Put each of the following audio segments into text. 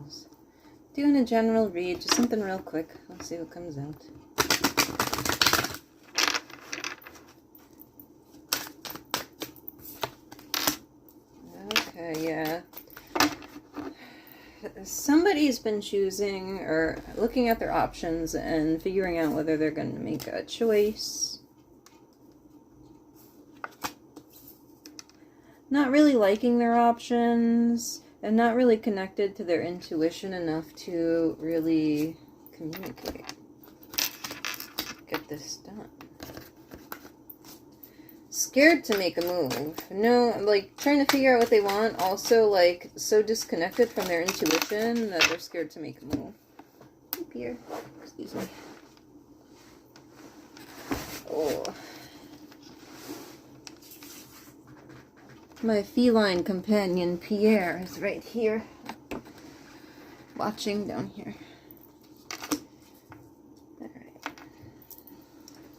angels. Doing a general read, just something real quick. Let's see what comes out. Okay, yeah. Somebody's been choosing or looking at their options and figuring out whether they're going to make a choice. Not really liking their options and not really connected to their intuition enough to really communicate. Get this done. Scared to make a move. No, like, trying to figure out what they want. Also, like, so disconnected from their intuition that they're scared to make a move. Hey, Pierre. Excuse me. Oh. My feline companion, Pierre, is right here. Watching down here. Alright.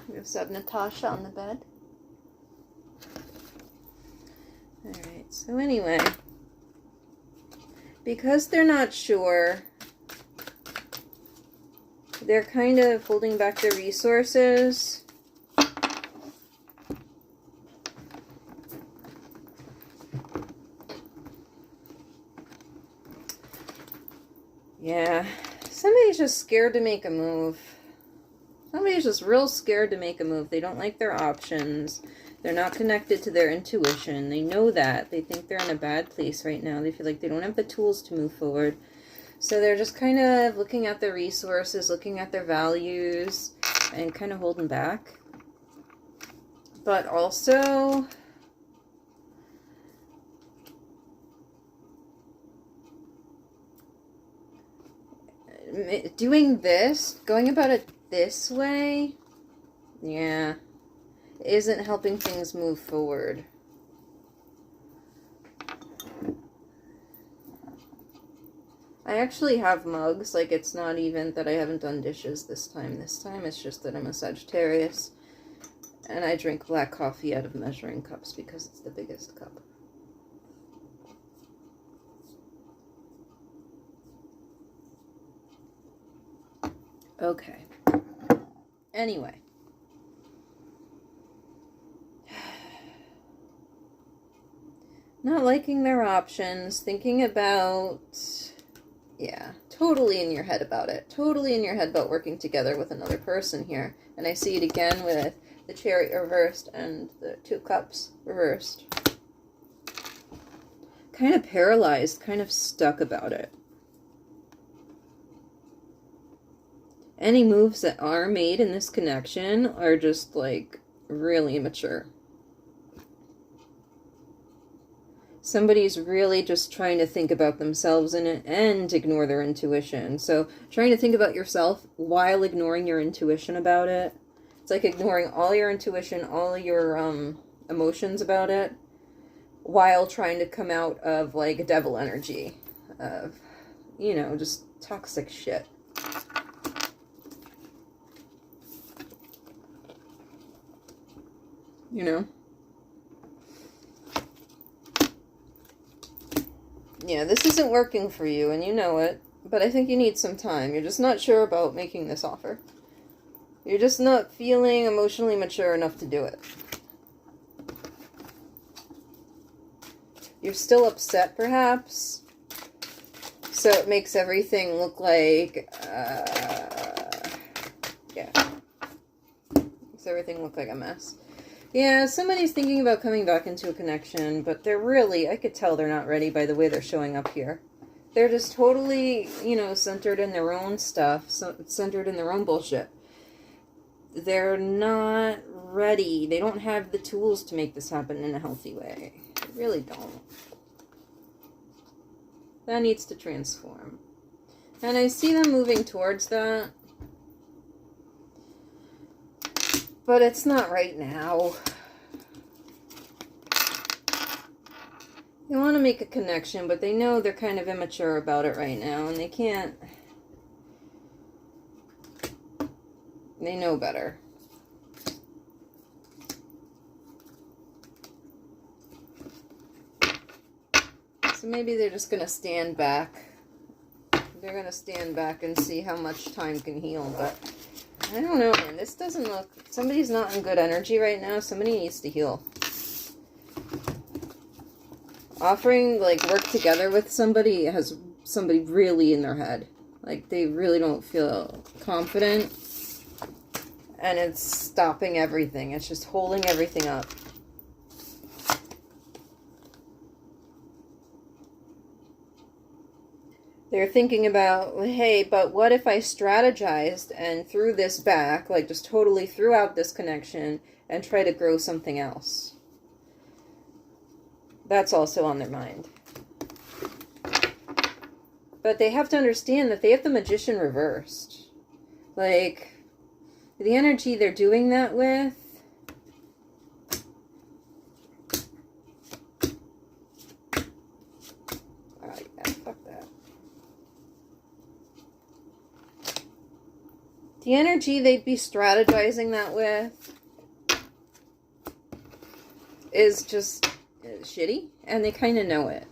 We also have Natasha on the bed. Alright, so anyway, because they're not sure, they're kind of holding back their resources. Yeah, somebody's just scared to make a move. Somebody's just real scared to make a move. They don't like their options. They're not connected to their intuition. They know that. They think they're in a bad place right now. They feel like they don't have the tools to move forward. So they're just kind of looking at their resources, looking at their values, and kind of holding back. But also, doing this, going about it this way, yeah, isn't helping things move forward. I actually have mugs, like it's not even that I haven't done dishes this time. This time it's just that I'm a Sagittarius and I drink black coffee out of measuring cups because it's the biggest cup. Okay. Anyway. Not liking their options, thinking about, yeah, totally in your head about it. Totally in your head about working together with another person here. And I see it again with the Chariot reversed and the Two Cups reversed. Kind of paralyzed, kind of stuck about it. Any moves that are made in this connection are just, like, really immature. Somebody's really just trying to think about themselves and ignore their intuition. So trying to think about yourself while ignoring your intuition about it. It's like ignoring all your intuition, all your emotions about it, while trying to come out of like devil energy of, you know, just toxic shit. You know? Yeah, this isn't working for you, and you know it, but I think you need some time. You're just not sure about making this offer. You're just not feeling emotionally mature enough to do it. You're still upset, perhaps, so it makes everything look like, yeah, makes everything look like a mess. Yeah, somebody's thinking about coming back into a connection, but they're really, I could tell they're not ready by the way they're showing up here. They're just totally, you know, centered in their own stuff, centered in their own bullshit. They're not ready. They don't have the tools to make this happen in a healthy way. They really don't. That needs to transform. And I see them moving towards that. But it's not right now. They want to make a connection, but they know they're kind of immature about it right now, and they can't. They know better. So maybe they're just going to stand back they're going to stand back and see how much time can heal, but I don't know, man. This doesn't look... Somebody's not in good energy right now. Somebody needs to heal. Offering, like, work together with somebody has somebody really in their head. Like, they really don't feel confident. And it's stopping everything. It's just holding everything up. They're thinking about, hey, but what if I strategized and threw this back, like just totally threw out this connection and try to grow something else? That's also on their mind. But they have to understand that they have the Magician reversed. Like, the energy they're doing that with, the energy they'd be strategizing that with is just shitty, and they kind of know it.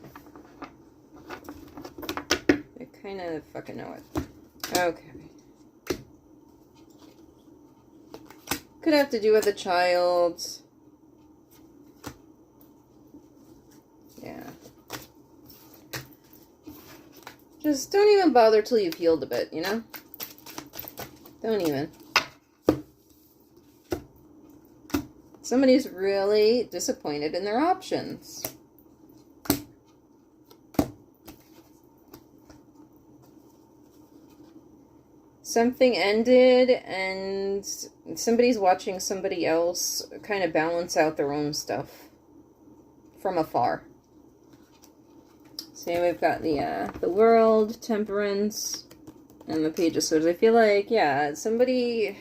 They kind of fucking know it. Okay. Could have to do with a child. Yeah. Just don't even bother till you've healed a bit, you know? Don't even. Somebody's really disappointed in their options. Something ended and somebody's watching somebody else kind of balance out their own stuff from afar. So we've got the World, Temperance, and the Page of Swords. I feel like, yeah, somebody...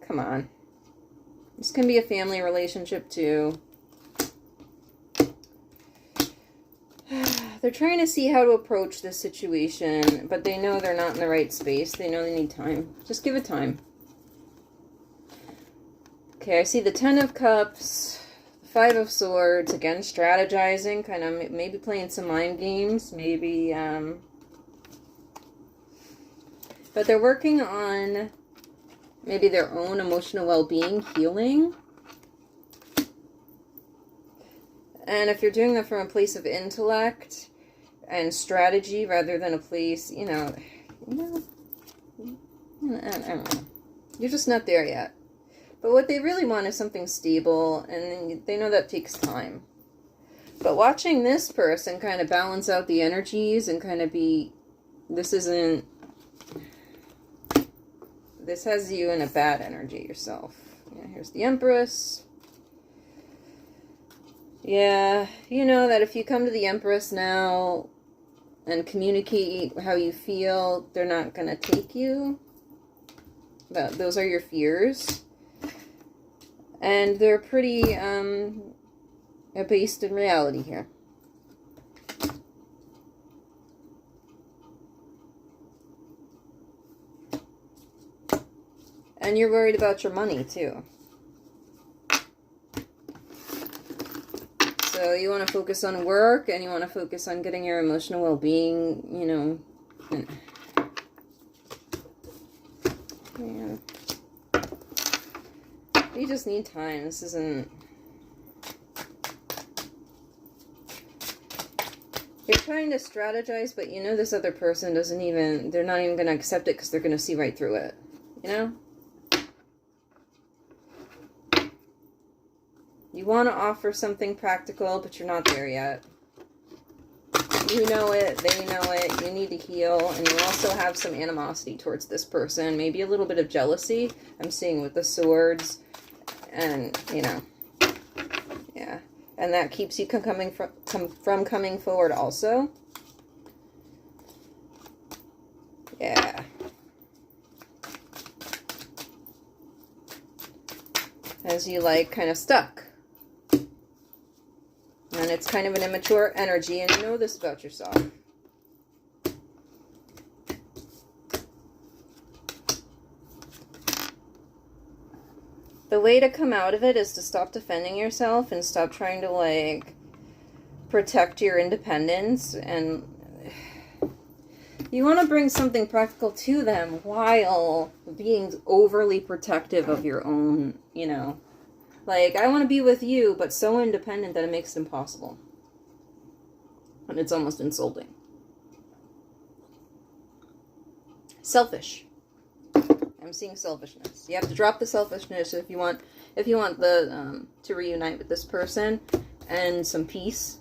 Come on. This can be a family relationship, too. They're trying to see how to approach this situation, but they know they're not in the right space. They know they need time. Just give it time. Okay, I see the Ten of Cups, Five of Swords, again, strategizing, kind of maybe playing some mind games, maybe, but they're working on maybe their own emotional well-being, healing. And if you're doing that from a place of intellect and strategy rather than a place, I don't know. You're just not there yet. But what they really want is something stable, and they know that takes time. But watching this person kind of balance out the energies and kind of be, this has you in a bad energy yourself. Yeah, here's the Empress. Yeah, you know that if you come to the Empress now and communicate how you feel, they're not going to take you. Those are your fears. And they're pretty based in reality here. And you're worried about your money, too. So you want to focus on work, and you want to focus on getting your emotional well-being, Yeah. You just need time. This isn't... You're trying to strategize, but you know this other person doesn't even... They're not even going to accept it because they're going to see right through it. You know? You want to offer something practical, but you're not there yet. You know it, they know it, you need to heal, and you also have some animosity towards this person, maybe a little bit of jealousy, I'm seeing with the swords, and, yeah. And that keeps you from coming forward also. Yeah. As you, kind of stuck. And it's kind of an immature energy, and you know this about yourself. The way to come out of it is to stop defending yourself and stop trying to, protect your independence. And You want to bring something practical to them while being overly protective of your own, you know. Like, I want to be with you, but so independent that it makes it impossible. And it's almost insulting. Selfish. I'm seeing selfishness. You have to drop the selfishness if you want the to reunite with this person and some peace.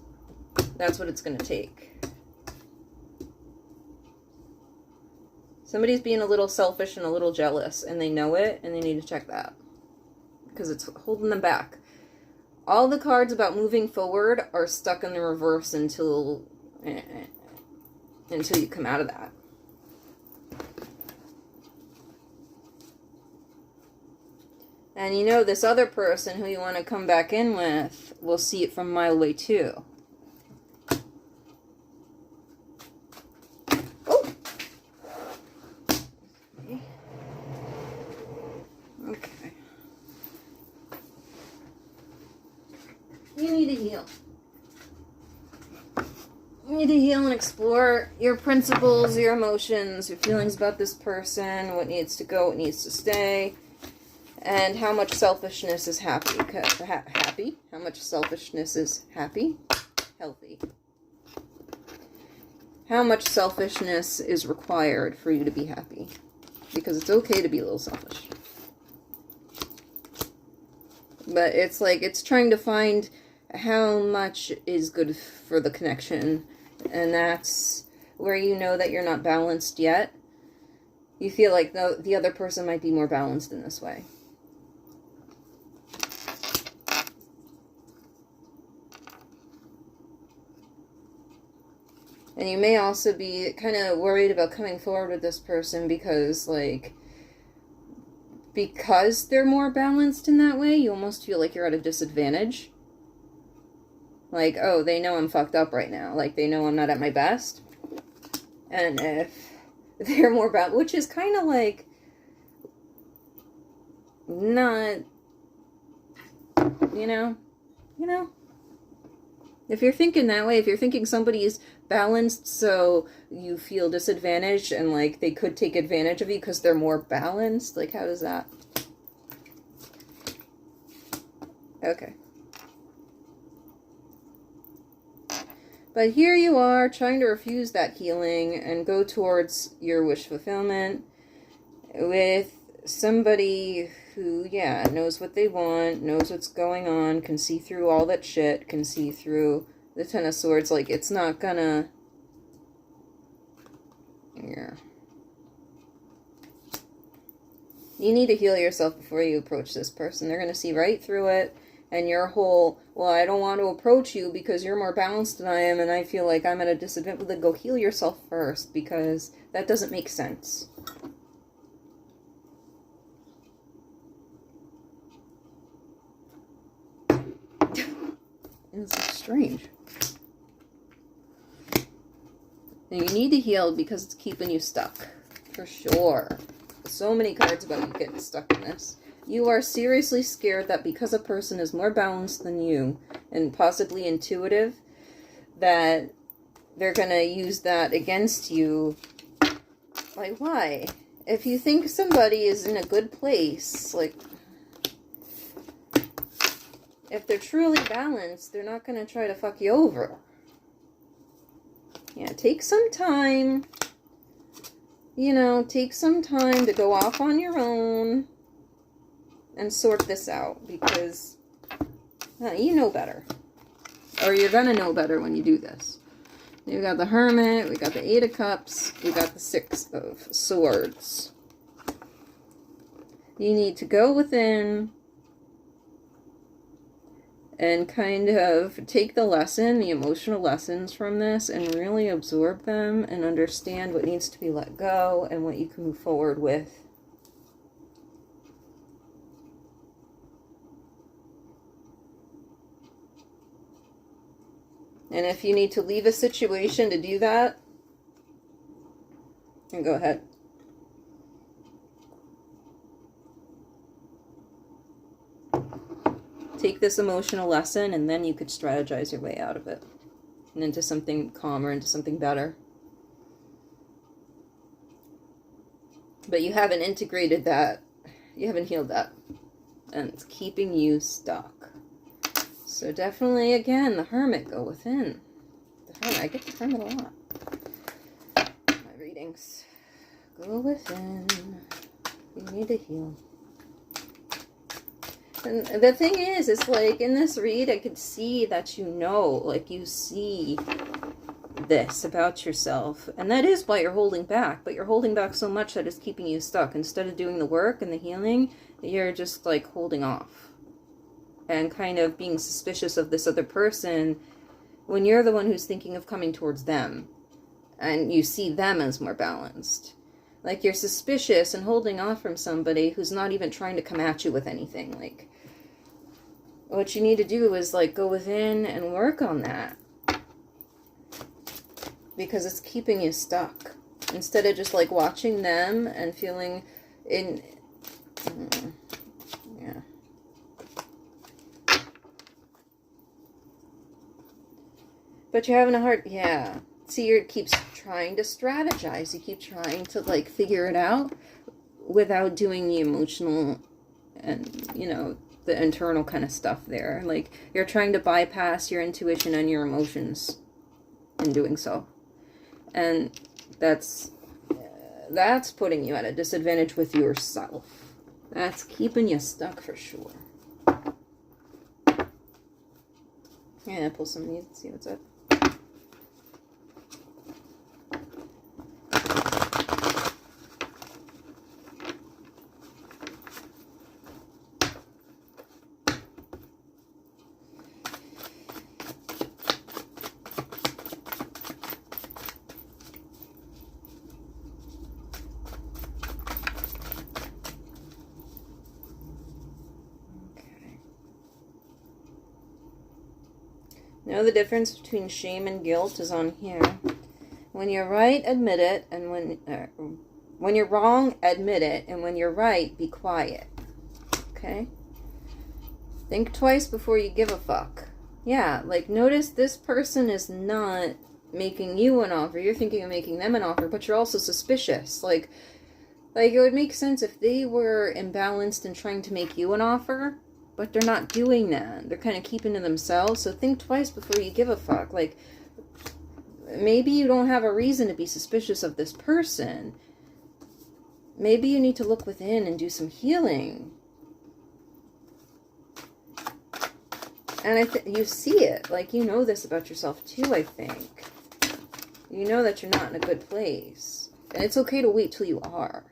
That's what it's going to take. Somebody's being a little selfish and a little jealous, and they know it, and they need to check that. Because it's holding them back. All the cards about moving forward are stuck in the reverse until you come out of that. And you know, this other person who you want to come back in with will see it from a mile away too. Okay. You need to heal. You need to heal and explore your principles, your emotions, your feelings about this person, what needs to go, what needs to stay, and how much selfishness is happy. Happy? How much selfishness is happy? Healthy. How much selfishness is required for you to be happy? Because it's okay to be a little selfish. But it's like, it's trying to find how much is good for the connection. And that's where you know that you're not balanced yet. You feel like the other person might be more balanced in this way. And you may also be kind of worried about coming forward with this person because, like, because they're more balanced in that way, you almost feel like you're at a disadvantage. Like, oh, they know I'm fucked up right now. Like, they know I'm not at my best. And if they're more balanced, which is kind of like, not, you know? If you're thinking that way, if you're thinking somebody's balanced so you feel disadvantaged and like they could take advantage of you because they're more balanced, like how does that? Okay. But here you are trying to refuse that healing and go towards your wish fulfillment with somebody who, yeah, knows what they want, knows what's going on, can see through all that shit, can see through the Ten of Swords. Like, it's not gonna... Yeah. You need to heal yourself before you approach this person. They're gonna see right through it, and your whole, well, I don't want to approach you because you're more balanced than I am, and I feel like I'm at a disadvantage. Well, then go heal yourself first, because that doesn't make sense. It's strange. And you need to heal because it's keeping you stuck. For sure. So many cards about you getting stuck in this. You are seriously scared that because a person is more balanced than you, and possibly intuitive, that they're going to use that against you. Like, why? If you think somebody is in a good place, like... if they're truly balanced, they're not going to try to fuck you over. Yeah, take some time. You know, take some time to go off on your own and sort this out, because you know better. Or you're going to know better when you do this. We got the Hermit, we got the Eight of Cups, we got the Six of Swords. You need to go within and kind of take the lesson, the emotional lessons from this, and really absorb them and understand what needs to be let go and what you can move forward with. And if you need to leave a situation to do that, then go ahead. Take this emotional lesson, and then you could strategize your way out of it. And into something calmer, into something better. But you haven't integrated that. You haven't healed that. And it's keeping you stuck. So definitely, again, the Hermit, go within. The Hermit, I get the Hermit a lot. My readings. Go within. You need to heal. And the thing is, it's like, in this read, I could see that you know, like, you see this about yourself. And that is why you're holding back. But you're holding back so much that it's keeping you stuck. Instead of doing the work and the healing, you're just, like, holding off. And kind of being suspicious of this other person when you're the one who's thinking of coming towards them. And you see them as more balanced. Like, you're suspicious and holding off from somebody who's not even trying to come at you with anything. Like, what you need to do is, like, go within and work on that. Because it's keeping you stuck. Instead of just, like, watching them and feeling in... yeah. But you're having a hard... yeah. See, you keeps trying to strategize. You keep trying to, like, figure it out without doing the emotional and, you know, the internal kind of stuff there. Like, you're trying to bypass your intuition and your emotions in doing so. And that's putting you at a disadvantage with yourself. That's keeping you stuck for sure. Yeah, pull some of these and see what's up. Know the difference between shame and guilt is on here. When you're right, admit it, and when you're wrong, admit it, and when you're right, be quiet. Okay? Think twice before you give a fuck. Yeah, like, notice this person is not making you an offer. You're thinking of making them an offer, but you're also suspicious. Like it would make sense if they were imbalanced and trying to make you an offer. But they're not doing that. They're kind of keeping to themselves. So think twice before you give a fuck. Like, maybe you don't have a reason to be suspicious of this person. Maybe you need to look within and do some healing. And you see it. Like, you know this about yourself too, I think. You know that you're not in a good place. And it's okay to wait till you are.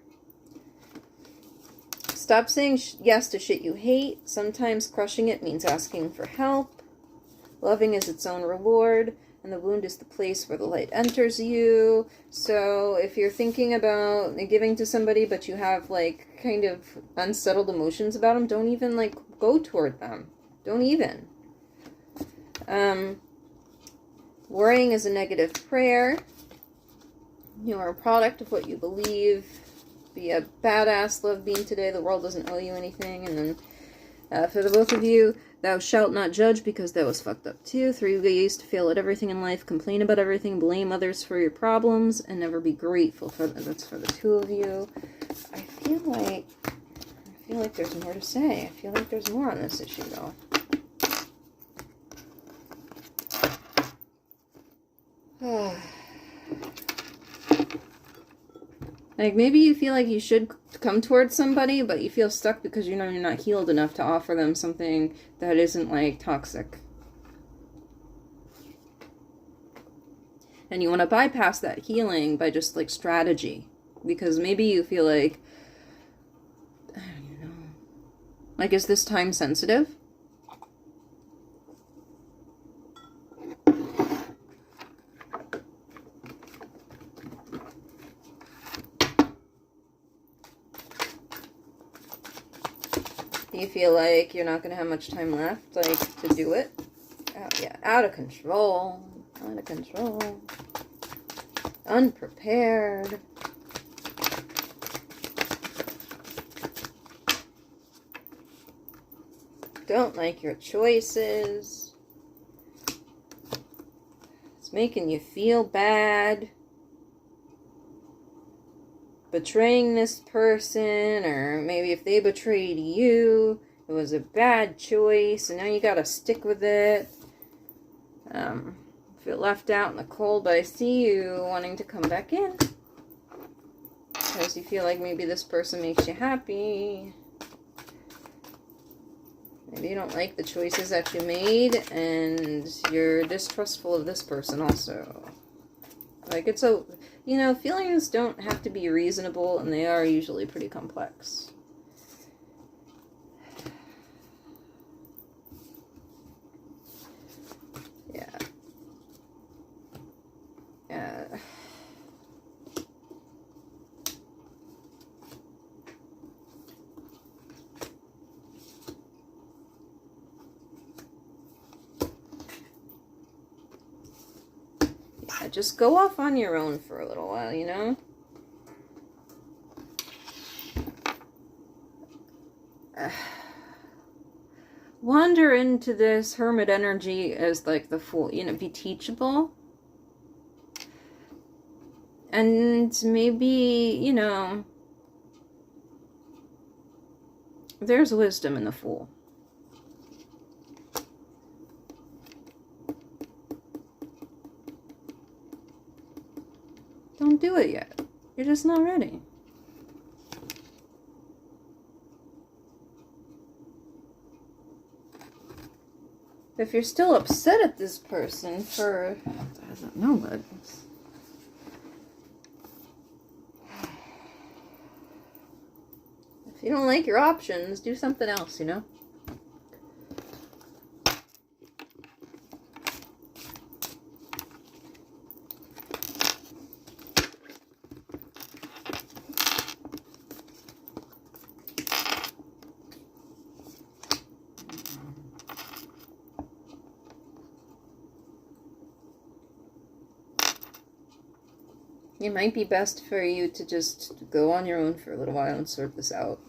Stop saying yes to shit you hate. Sometimes crushing it means asking for help. Loving is its own reward, and the wound is the place where the light enters you. So if you're thinking about giving to somebody, but you have, like, kind of unsettled emotions about them, don't even, like, go toward them. Don't even. Worrying is a negative prayer. You are a product of what you believe. Be a badass, love being today. The world doesn't owe you anything. And then for the both of you, thou shalt not judge because that was fucked up too. 3 ways to fail at everything in life. Complain about everything. Blame others for your problems. And never be grateful. That's for the 2 of you. I feel like there's more to say. I feel like there's more on this issue though. Like, maybe you feel like you should come towards somebody, but you feel stuck because you know you're not healed enough to offer them something that isn't, like, toxic. And you want to bypass that healing by just, like, strategy. Because maybe you feel like, I don't even know. Like, is this time sensitive? Do you feel like you're not going to have much time left, like, to do it? Oh, yeah, out of control. Out of control. Unprepared. Don't like your choices. It's making you feel bad. betraying this person, or maybe if they betrayed you, it was a bad choice, and now you gotta stick with it. Feel left out in the cold, but I see you wanting to come back in. Because you feel like maybe this person makes you happy. Maybe you don't like the choices that you made, and you're distrustful of this person also. Like, it's a, you know, feelings don't have to be reasonable, and they are usually pretty complex. Yeah. Just go off on your own for a little while, you know? Wander into this hermit energy as like the Fool, you know, be teachable. And maybe, you know, there's wisdom in the Fool. Don't do it yet. You're just not ready. If you're still upset at this person for, I don't know what. If you don't like your options, do something else, you know? It might be best for you to just go on your own for a little while and sort this out.